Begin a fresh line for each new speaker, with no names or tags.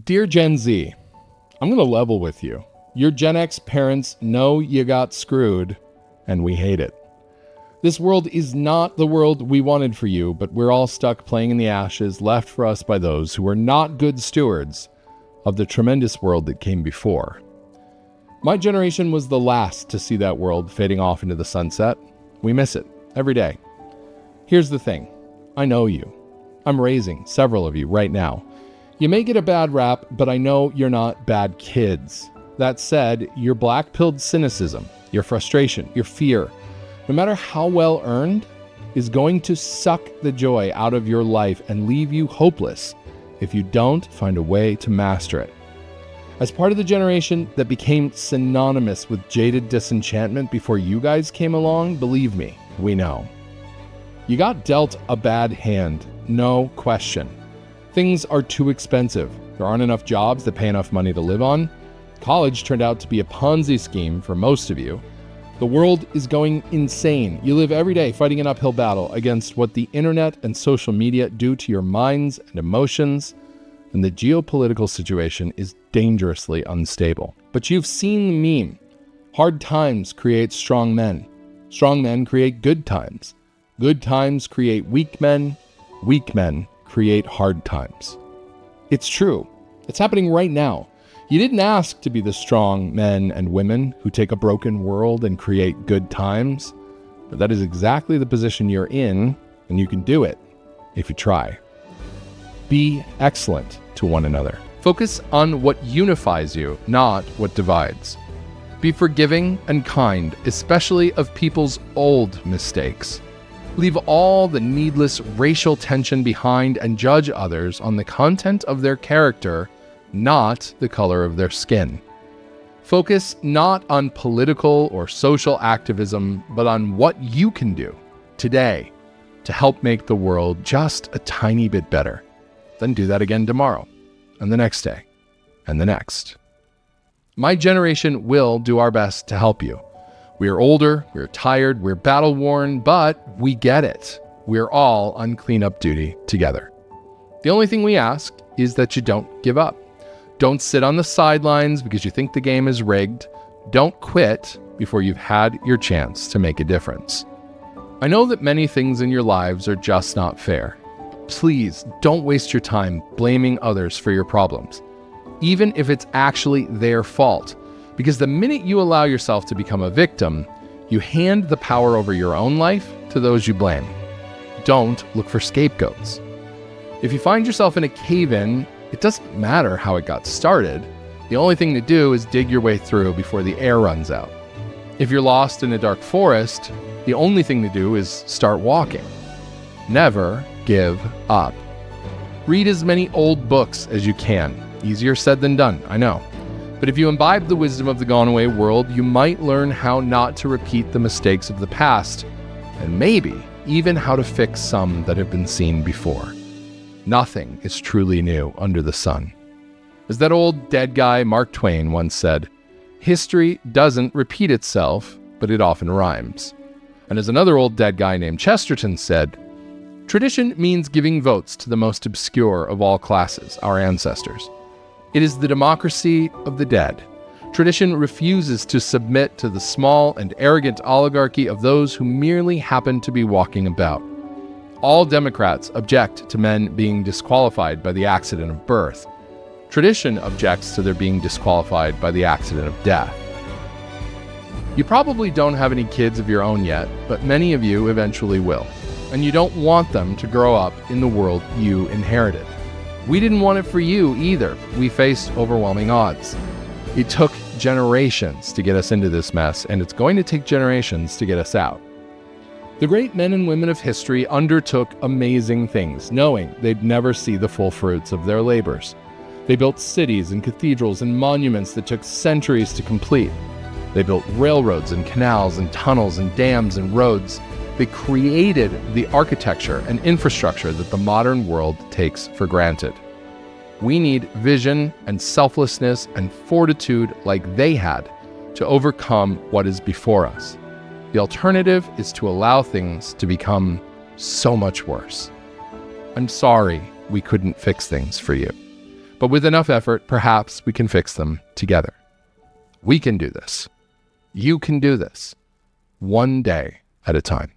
Dear Gen Z, I'm going to level with you. Your Gen X parents know you got screwed, and we hate it. This world is not the world we wanted for you, but we're all stuck playing in the ashes left for us by those who were not good stewards of the tremendous world that came before. My generation was the last to see that world fading off into the sunset. We miss it every day. Here's the thing. I know you. I'm raising several of you right now. You may get a bad rap, but I know you're not bad kids. That said, your black-pilled cynicism, your frustration, your fear, no matter how well earned, is going to suck the joy out of your life and leave you hopeless if you don't find a way to master it. As part of the generation that became synonymous with jaded disenchantment before you guys came along, believe me, we know. You got dealt a bad hand, no question. Things are too expensive. There aren't enough jobs that pay enough money to live on. College turned out to be a Ponzi scheme for most of you. The world is going insane. You live every day fighting an uphill battle against what the internet and social media do to your minds and emotions, and the geopolitical situation is dangerously unstable. But you've seen the meme. Hard times create strong men. Strong men create good times. Good times create weak men. Weak men create hard times. It's true. It's happening right now. You didn't ask to be the strong men and women who take a broken world and create good times, but that is exactly the position you're in, and you can do it if you try. Be excellent to one another. Focus on what unifies you, not what divides. Be forgiving and kind, especially of people's old mistakes. Leave all the needless racial tension behind and judge others on the content of their character, not the color of their skin. Focus not on political or social activism, but on what you can do today to help make the world just a tiny bit better. Then do that again tomorrow, and the next day, and the next. My generation will do our best to help you. We are older, we're tired, we're battle-worn, but we get it. We're all on cleanup duty together. The only thing we ask is that you don't give up. Don't sit on the sidelines because you think the game is rigged. Don't quit before you've had your chance to make a difference. I know that many things in your lives are just not fair. Please don't waste your time blaming others for your problems, even if it's actually their fault. Because the minute you allow yourself to become a victim, you hand the power over your own life to those you blame. Don't look for scapegoats. If you find yourself in a cave-in, it doesn't matter how it got started. The only thing to do is dig your way through before the air runs out. If you're lost in a dark forest, the only thing to do is start walking. Never give up. Read as many old books as you can. Easier said than done, I know. But if you imbibe the wisdom of the gone-away world, you might learn how not to repeat the mistakes of the past, and maybe even how to fix some that have been seen before. Nothing is truly new under the sun. As that old dead guy Mark Twain once said, history doesn't repeat itself, but it often rhymes. And as another old dead guy named Chesterton said, tradition means giving votes to the most obscure of all classes, our ancestors. It is the democracy of the dead. Tradition refuses to submit to the small and arrogant oligarchy of those who merely happen to be walking about. All Democrats object to men being disqualified by the accident of birth. Tradition objects to their being disqualified by the accident of death. You probably don't have any kids of your own yet, but many of you eventually will. And you don't want them to grow up in the world you inherited. We didn't want it for you either. We faced overwhelming odds. It took generations to get us into this mess, and it's going to take generations to get us out. The great men and women of history undertook amazing things, knowing they'd never see the full fruits of their labors. They built cities and cathedrals and monuments that took centuries to complete. They built railroads and canals and tunnels and dams and roads. They created the architecture and infrastructure that the modern world takes for granted. We need vision and selflessness and fortitude like they had to overcome what is before us. The alternative is to allow things to become so much worse. I'm sorry we couldn't fix things for you. But with enough effort, perhaps we can fix them together. We can do this. You can do this. One day at a time.